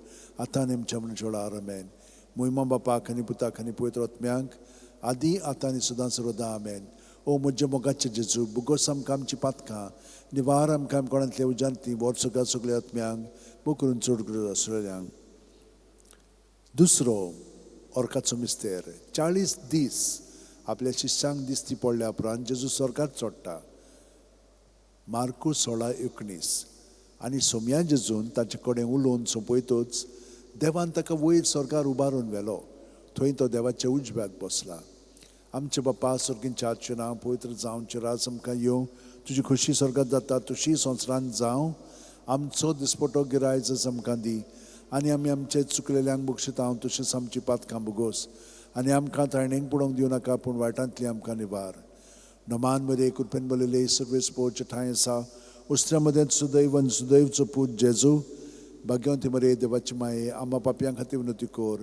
आतां आनी आमच्या मनशां व्हड आमेन. मोहिमा बापाक आनी पुताक आनी पवित्र आत्म्यांक आदी आतां आनी सुद्दां सर्वदा आमेन. ओ म्हज्या मोगाचे जेजू, बुगोस आमकां आमची पातकां, निवार आमकां कोणांतले उजांतली, वर सगळ्या सगळ्या आत्म्यांक बो करून चड गरज आसलेल्यांक. दुसरो ऑर्काचो मिस्तेर. 40 दीस आपल्या शिश्यांक दिसती पडल्या उपरांत जेजू स्वर्गांत चडटा. मार्कूस 16:19. आनी सोमया जेजून ताचे कडेन उलोवन सोंपयतूच देवान ताका वयर स्वर्गार उबारून व्हेलो. थंय तो देवाच्या उजव्याक बसला. आमचे बापा सुर्गींच्या हातचें नांव पवित्र जावं, राज आमकां येवं, तुजी खुशी स्वर्गांत जाता तशी संवसारांत जावं. आमचो दिसपटो गिरायज आमकां दी आनी आमी आमचे चुकलेल्यांक बक्षितांव, तशेंच आमची पातकां भोगोस आनी आमकां तायणेक पडोवंक दिवं नाका, पूण वायटांतली आमकां निवार. नमान मरे कृपेन बरयले सर्वेस पोवचे ठांय आसा. उस्त्र्या मदें सुदैवन सुदैवचो पूत जेजू, भाग्यवंती मरे देवाची माये आम्हा पापयां खातीर उन्नती कोर,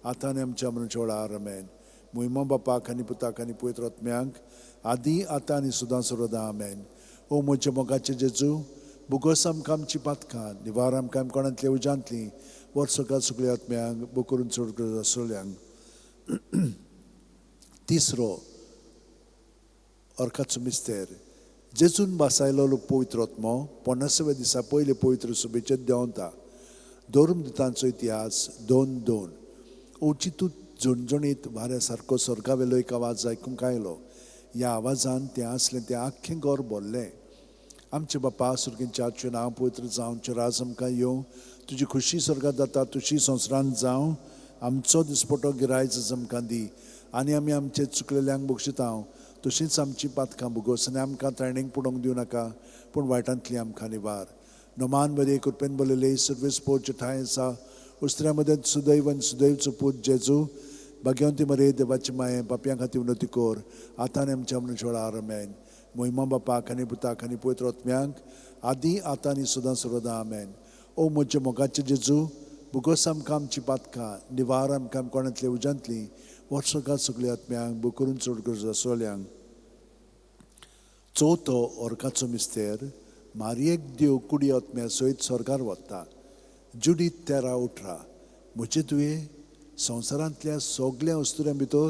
आतां आनी आमच्या मनशां व्हड आमेन. मोहिमा बापाक आनी पुताक आनी पवित्र आत्म्यांक आदी आतां आनी सुद्दां सर्वदा आमेन. ओ म्हज्या मोगाचे जेजू, बुगोस आमकां आमची पातकां, निवार आमकां कोणांतले उजांतली, वर सगळ्या सगळ्या आत्म्यांक बो करून चड गरज आसलेल्यांक. तिसरो ऑर्काचो मिस्तेर. जेजून बासायलो पवित्र आत्मो 50व्या दिसा पयले पवित्र सभेचेर देंवता. धर्मदुतांचो इतिहास 2:2. ओचितूत झणझणीत वाऱ्या सारको स्वर्गावेलो एक आवाज आयकूंक आयलो. ह्या आवाजान तें आसलें तें आख्खें घर भरलें. आमचे बापा सुर्गींच्या हातचें नांव पवित्र जावं, राज आमकां येवं, तुजी खुशी स्वर्गांत जाता तशी संवसारांत जावं. आमचो दिसपटो गिरायज आमकां दी आनी आमी आमचे चुकलेल्यांक बक्षितांव, तशींच आमची पातकां भोगोस आनी आमकां तायणेक पडोवंक दिवं नाका, पूण वायटांतली आमकां निवार. नमान बरे कृपेन बरयले सर्वेस पोवचे ठांय आसा. उस्त्र्या मदें सुदैवन सुदैवचो पूत जेजू, भाग्यवंती मरे देवाची माये पापयां खातीर उन्नती कोर, आतां आनी आमच्या मनशां व्हड आमेन. मोहिमा बापाक आनी पुताक आनी पवित्र आत्म्यांक आदी आतां आनी सुद्दां सर्वदा आमेन. ओ म्हज्या मोगाचे जेजू, बुगोस आमकां आमची पातकां, निवार आमकां कोणांतले उजांतली, वर्सोका सगळ्या आत्म्यांक बो करून चड गरज आसोल्यांक चवथो ओर्काचो मिस्तेर मारयेक देव कुडी आत्म्या सयत स्वर्गार वता. जुडीत 13:18 म्हजे तुवें संवसारांतल्या सगळ्या वस्तुऱ्यां भितर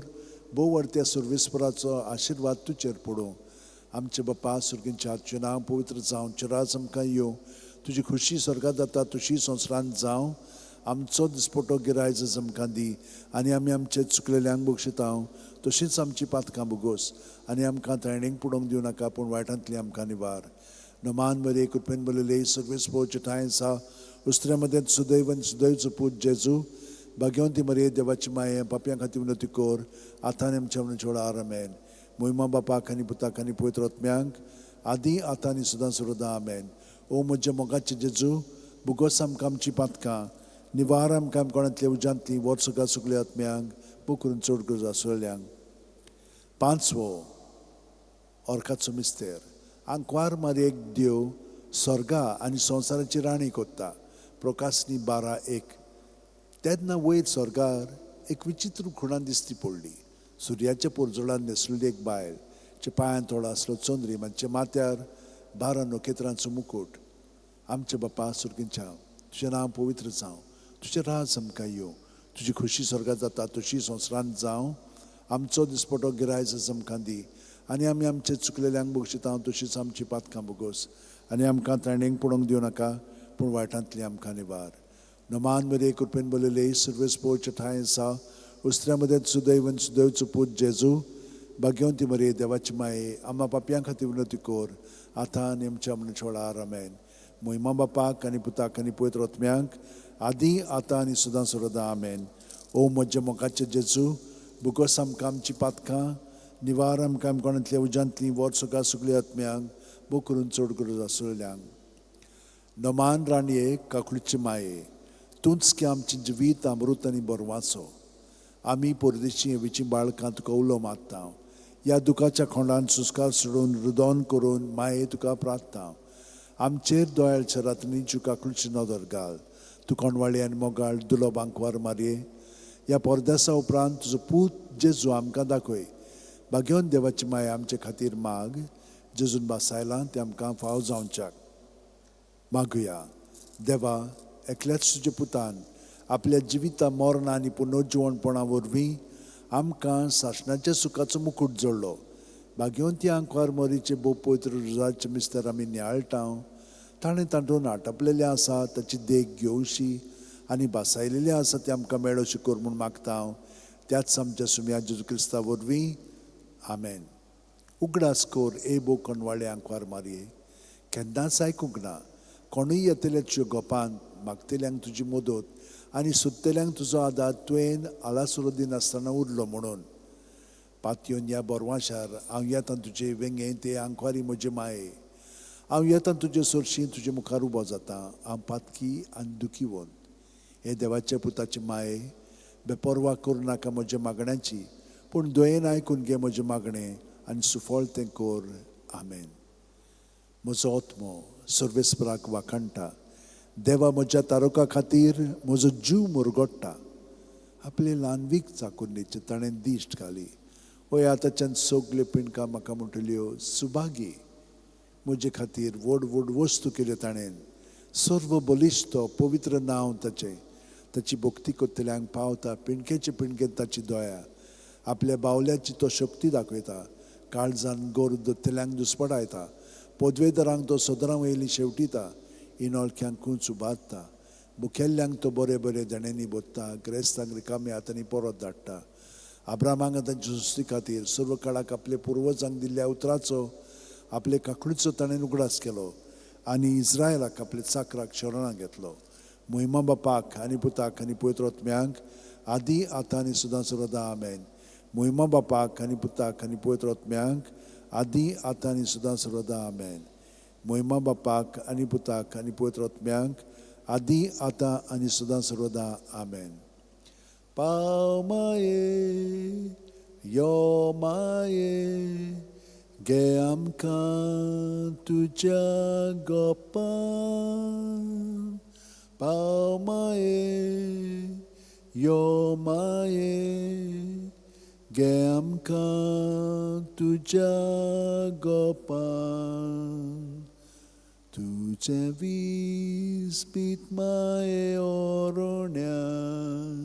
भोव व्हडल्या सर्वेस्पराचो आशिर्वाद तुजेर पडूं. आमचे बापा सुर्गींच्या हातचें नांव पवित्र जावं, चिरास आमकां येवं, तुजी खुशी स्वर्गात जाता तशी संवसारांत जावं. आमचो दिसपटो गिरायज आमकां दी आनी आमी आमचे चुकलेल्यांक बक्षितांव तशींच आमची पातकां बुगोस आनी आमकां तायणेक पडोवंक दिवं नाका पूण वायटांतली आमकां निवार. नमान बरे कृपेन बरयले सर्वेस्पोचे ठांय आसा उस्त्र्या मदें सुदैव आनी सुदैवचो पूत जेजू भाग्यवंती मरे देवाची माये पापयां खातीर विनवती कोर आतां आनी आमच्या मनाच्या वेळार आमेन. मोहिमा बापाक आनी पुताक आनी पवित्र आत्म्यांक आदी आतां आनी सदां सर्वदा आमेन. ओ म्हज्या मोगाचे जेजू बुगोस आमकां आमची पातकां निवार आमकां कोणांतल्या उज्यांतली वर्सुका सगळ्या आत्म्यांक बूक करून चड गरज आसलेल्यांक. पांचवो ओर्काचो मिस्तेर आंकवार मारयेक देव स्वर्गा आनी संवसाराची राणी कोत्ता. प्रकाशनी 12:1 तेन्ना वयर स्वर्गार एक विचित्र खुणां दिसती पडली. सुर्याच्या पोरजोळान न्हेसलेली एक बायल, चे पांयां थोडो आसलो चंद्री, मातच्या माथ्यार 12 नखेत्रांचो मुकुट. आमचे बापा सुर्गींच्या तुजें नांव पवित्र जावं, तुजें राज आमकां येवं, तुजी खुशी स्वर्गात जाता तशी संवसारांत जावं. आमचो दिसपटो गिरायज आमकां दी आनी आमी आमचे चुकलेल्यांक बक्षितांव तशींच आमची पातकां बुगोस आनी आमकां तायणेक पडोवंक दिवं नाका पूण वायटांतली आमकां निवार. नमान मरे कृपेन बरयले सर्वेस्पोचे ठांय आसा उस्त्र्या मदें सुदैव आनी सुदैवचो पूत जेजू भाग्यवंती मरे देवाची माये आम्हा पापयां खातीर विनवती कोर आतां आनी आमच्या मनाच्या वेळार आमेन. मोहिमा बापाक आनी पुताक आनी पवित्र आत्म्यांक आदी आतां आनी सदां सर्वदा आमेन. ओ म्हज्या मोगाचे जेजू बुगोस आमकां आमची पातकां निवार आमकां कोणांतल्या उज्यांतली वर्सुका सगळ्या आत्म्यांक बो करून चड गरज आसलेल्यांक. नमान राणये काकुळीचे माये तूंच की आमचें जिवीत अमृत आनी बरवाचो. आमी परदेशी हेवेची बाळकां तुका उलो मागता. ह्या दुखाच्या खोंडान सुस्कार सोडून रुदोन करून माये तुका प्रार्थना. आमचेर दोयाळच्या रात्री काकुळची नदर घाल. तूं कोणवाळी आनी मोगाळ दुलो बांकवार मारये ह्या परदेसा उपरांत तुजो पूत जेजू आमकां दाखय. भाग्यवंत देवाची माये आमचे खातीर माग. जेजून बासायलां तें आमकां फाव जावच्याक मागुया. देवा एकल्याच तुजे पुतान आपल्या जिविता मरणा आनी पुनर्जिवणपणा वरवीं आमकां सासणाच्या सुखाचो मुकुट जोडलो. भाग्यवंती आंकवार मोरीचे भोव पवित्र रुजाचे मिस्तर आमी नियाळटाव. ताणें तांतून आटपलेलें आसा ताची देख घेवशी आनी बासायलेलें आसा तें आमकां मेळोशी कोर म्हूण मागता. त्याच आमच्या सुम्या जेजू क्रिस्ता वरवीं आमेन. उगडास कोर ए बो कोणवाळे आंकवार मारये केन्नाच आयकूंक ना. कोणूय येतले तुज्या गोपांत मागतल्यांक तुजी मदत आनी सोदतल्यांक तुजो आदार तुवें आलासुरो दिनासतना उरलो म्हणून. पातयोन ह्या बोरवाशार हांव येतां तुजे वेंगे ते आंकवारी म्हजे माये. हांव येतां तुजे सोरशीं तुजे मुखार उबो जाता. हांव पातकी आनी दुखीवंत. हे देवाच्या पुताचे माये बेपरवा करूं नाका म्हज्या मागण्यांची पूण दुयेन आयकून घे म्हजें मागणें आनी सुफळ तें कोर. आमेन. म्हजो आत्मो सर्वेस्पराक वाखाणटा. देवा म्हज्या तारका खातीर म्हजो जीव मुरगोडटा. आपले ल्हानवीक चाकुर्णेचे ताणें दिश्ट घाली. वय आतांच्यान सगल्यो पिणकां म्हाका म्हणटल्यो सुभागी. म्हजे खातीर व्हड व्हड वस्तू केल्यो ताणें. सर्व बलिश्ट पवित्र नांव ताचें. ताची भक्ती करतल्यांक पावता. पिणकेचे पिणकेन ताची दोया. आपल्या बावल्याची तो शक्ती दाखयता. काळजान गोर दोत्तल्यांक दुस्पटायता. पदवेदारांक तो सदरां वयली शेवटिता. इनोळख्यांक खूंच उबारता. मुखेल्ल्यांक तो बरे बरे देण्यांनी बोत्ता. क्रेस्तांक रिकामे हातांनी परत धाडटा. अब्रामांक तांचे सुस्ती खातीर सर्व काळाक आपले पुर्वजांक दिल्ल्या उतराचो आपले काकुळीचो ताणें उगडास केलो आनी इस्रायलाक आपले चाकराक शरणां घेतलो. मोहिमा बापाक आनी पुताक आनी पवित्र आत्म्यांक आदी आतां आनी सदां सर्वदा आमेन. मोहिमा बापाक आनी पुताक आनी पवित्र आत्म्यांक आदी आतां आनी सदां सर्वदा आमेन. मोहिमा बापाक आनी पुताक आनी पवित्र आत्म्यांक आदी आतां आनी सदां सर्वदा आमेन. पाव माये यो माये गे आमकां तुज्या गोपान. पाव माये यो माये गे आमकां तुज्या गोपान तुझे विस्पीत माये ओरोण्यान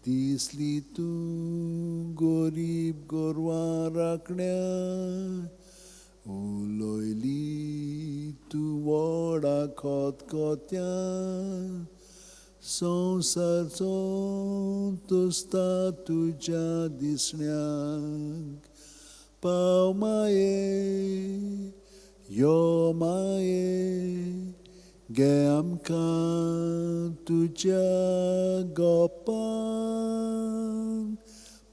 दिसली तूं गरीब गोरवां राखण्या उलोयली तूं व्हडा खोतकोत्या संवसार संतोस्ता तुज्या दिसण्याक पाव माये यो माये गे आमकां तुज्या गोपान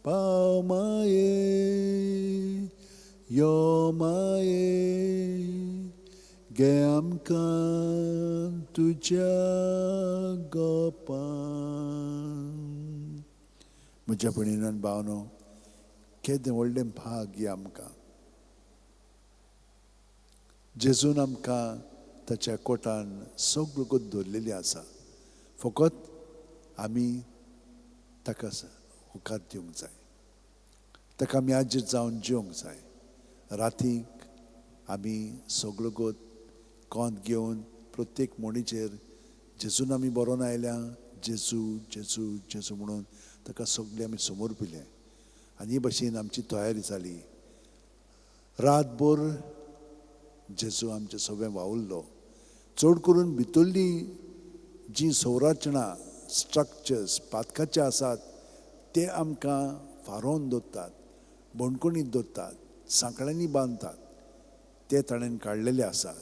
पाव माये यो माये गे आमकां तुज्या गोपान. म्हज्या भयणीनो आनी भावनो, केदें व्हडलें भाग्य आमकां. जेजून आमकां ताच्या कोटान सगळ्यो गत दवरलेली आसा. फकत आमी ताका होकार दिवंक जाय, ताका आमी आजीर जावन जिवंक जाय. रातीक आमी सगळ्यो गत कोंत घेवन प्रत्येक मोणीचेर जेजून आमी बरोवन आयल्या, जेजू जेजू जेजू म्हणून ताका सगळें आमी समोर पिलें. आनी हे भाशेन आमची तयारी जाली. रातभर जेजू आमचे सगळें वावुरलो. चड करून भितरली जी संरचना स्ट्रक्चर्स पातकाचे आसात ते आमकां फारोवन दवरतात, बणकुणीत दवरतात, सांकळ्यांनी बांदतात, ते ताणें काडलेले आसा.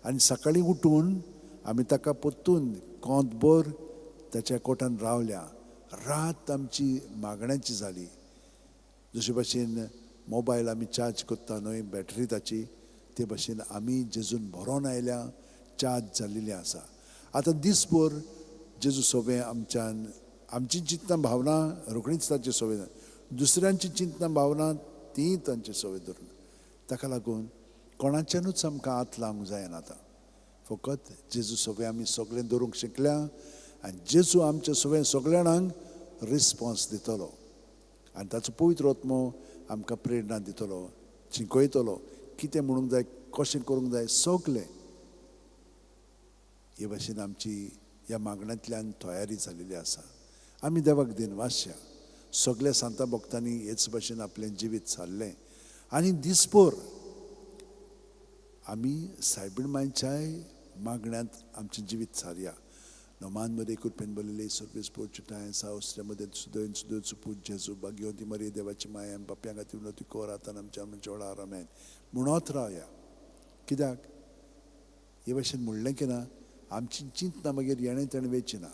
आनी सकाळीं उठून आमी ताका परतून कोंतभर ताच्या कोटान रावल्या. रात आमची मागण्याची जाली. जशे भशेन मोबायल आमी चार्ज करता न्हय, बॅटरी ताची, ते भशेन आमी जेजून भरोवन आयल्या, चार्ज जाल्लेली आसा. आतां दिसभर जेजू सगळें आमच्यान आमची चिंतना भावना रोखडीच ताची सवय, दुसऱ्यांची चिंतना भावना तीय तांची सवय धरून. ताका लागून कोणाच्यानूच आमकां हात लावंक जायना. आतां फकत जेजू सगळें आमी सगळें धरूंक शिकल्या आनी जेजू आमच्या सगळ्या जाणांक रिस्पॉन्स दितलो आनी ताचो पवित्र आत्मो आमकां प्रेरणा दितलो, शिकयतलो कितें म्हणूंक जाय, कशें करूंक जाय, सगळें. हे भाशेन आमची ह्या मागण्यांतल्यान तयारी जाल्लेली आसा. आमी देवाक दिनवासया. सगळ्या सांता भक्तांनी हेच भाशेन आपलें जिवीत सारलें आनी दिसभर आमी सायबीण मांयच्याय मागण्यांत आमचें जिवीत सारया. नोमान मरे कृपेन बरलेले सर्वेस पोर्चुटाय सावस्त्या मध्ये सुदैन सुदैच पूज जेजू भाग्यवती मरी देवाची माया बाप्या खातीर उलोवती कोर आतां आमच्या आमच्या वेळार आमेन म्हणत रावया. कित्याक हे भाशेन म्हणलें की ना, आमची चिंतना मागीर येणें तेणें वेची ना.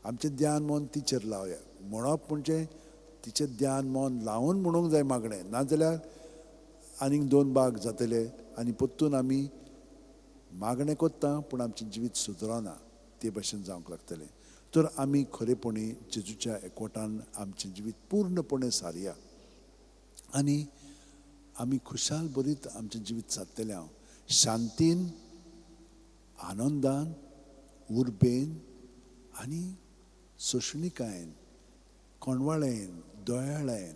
आमचें ध्यान मन तिचेर लावया. म्हणप म्हणजे तिचें ध्यान मन लावन म्हणूंक जाय मागणें, नाजाल्यार आनीक 2 भाग जातले आनी परतून आमी मागणें कोत्ता पूण आमचें जिवीत सुदरना, ते भाशेन जावंक लागतलें. तर आमी खरेपणी जेजूच्या एकवटान आमचें जिवीत पूर्णपणे सारया आनी आमी खुशाल बरीत आमचें जिवीत सारतलें. हांव शांतीन, आनंदान, उर्बेन आनी सोशणिकायेन, कोणवाळेन, दोयाळेन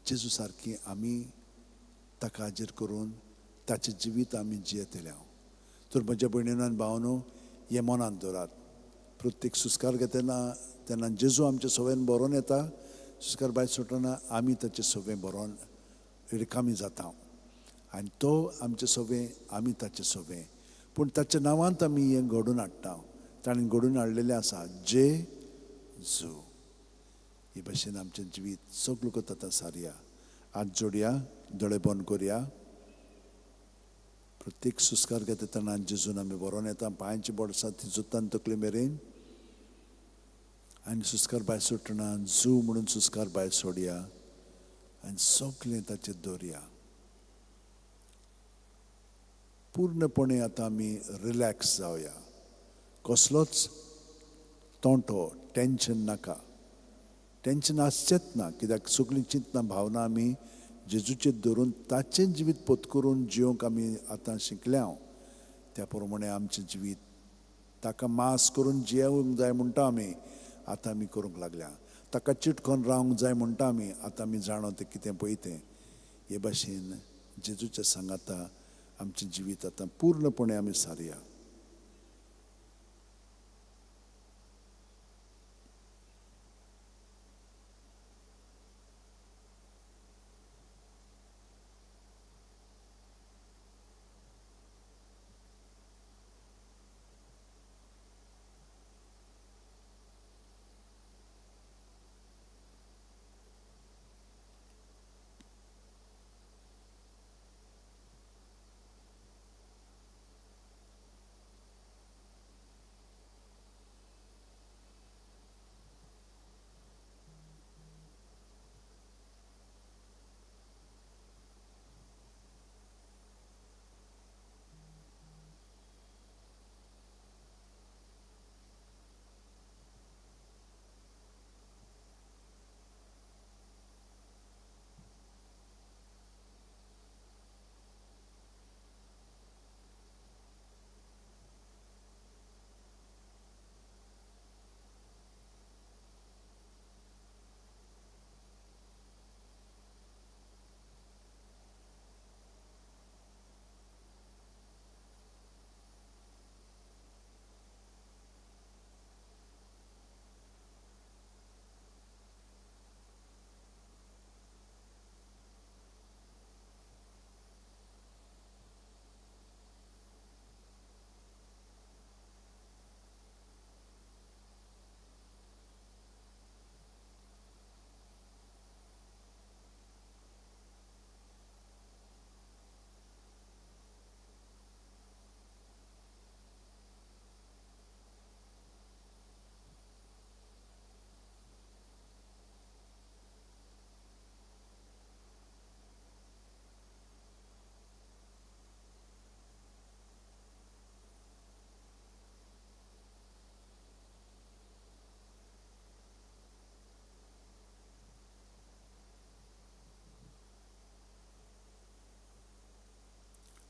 जेजू सारकी आमी ताका हाजीर करून ताचें जिवीत आमी जियेतले. हांव तर म्हज्या भयणीनो आनी भावनो, हे मनांत दवरात. प्रत्येक सुस्कार घेतना तेन्ना जेजू आमच्या सवयेन बरोवन येता. सुस्कार भायर सुटना आमी ताचें सगळें बरोवन रिकामी जाता आनी तो आमचें सगळें, आमी ताचें सगळें. पूण ताच्या नांवांत आमी हें घडोवन हाडटा. ताणें घडोवन हाडलेलें आसा जेजू. हे भाशेन आमचें जिवीत सगळें गत आतां सारया. हात जोडया, दोळे बंद करया. प्रत्येक सुस्कार घेता तेन्ना जेजून आमी बरोवन येता. पांयांची बोडसां ती जुत्तान तकले मेरेन आनी सुस्कार भायर सुटना जू म्हणून सुस्कार भायर सोडया आनी सगळें ताचेर दवरया. पूर्णपणे आतां आमी रिलॅक्स जावया. कसलोच तोंटो, टेन्शन नाका. टेन्शन आसचेंच ना, कित्याक सगळीं चिंतना भावना आमी जेजूचेर धरून ताचें जिवीत पोत करून जिवंक आमी आतां शिकल्या. त्या प्रमाणे आमचें जिवीत ताका मास करून जियेवंक जाय म्हणटा आमी, आतां आमी करूंक लागल्या. ताका चिटकोन रावंक जाय म्हणटा आमी. आतां आमी जाणो तें कितें पळयतें. हे भाशेन जेजूच्या सांगाता आमचें जिवीत आतां पूर्णपणे आमी सारया.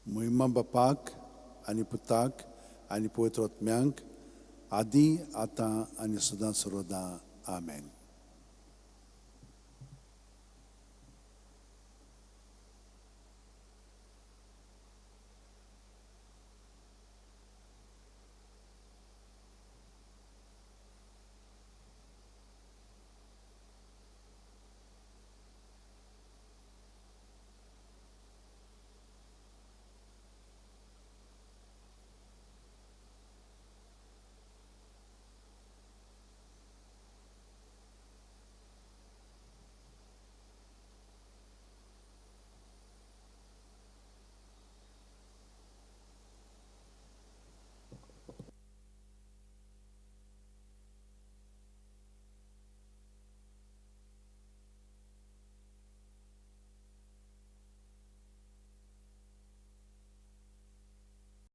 महिमा बापाक आनी पुताक आनी पवित्र आत्म्यांक आदी आतां आनी सदां सर्वदा आमेन.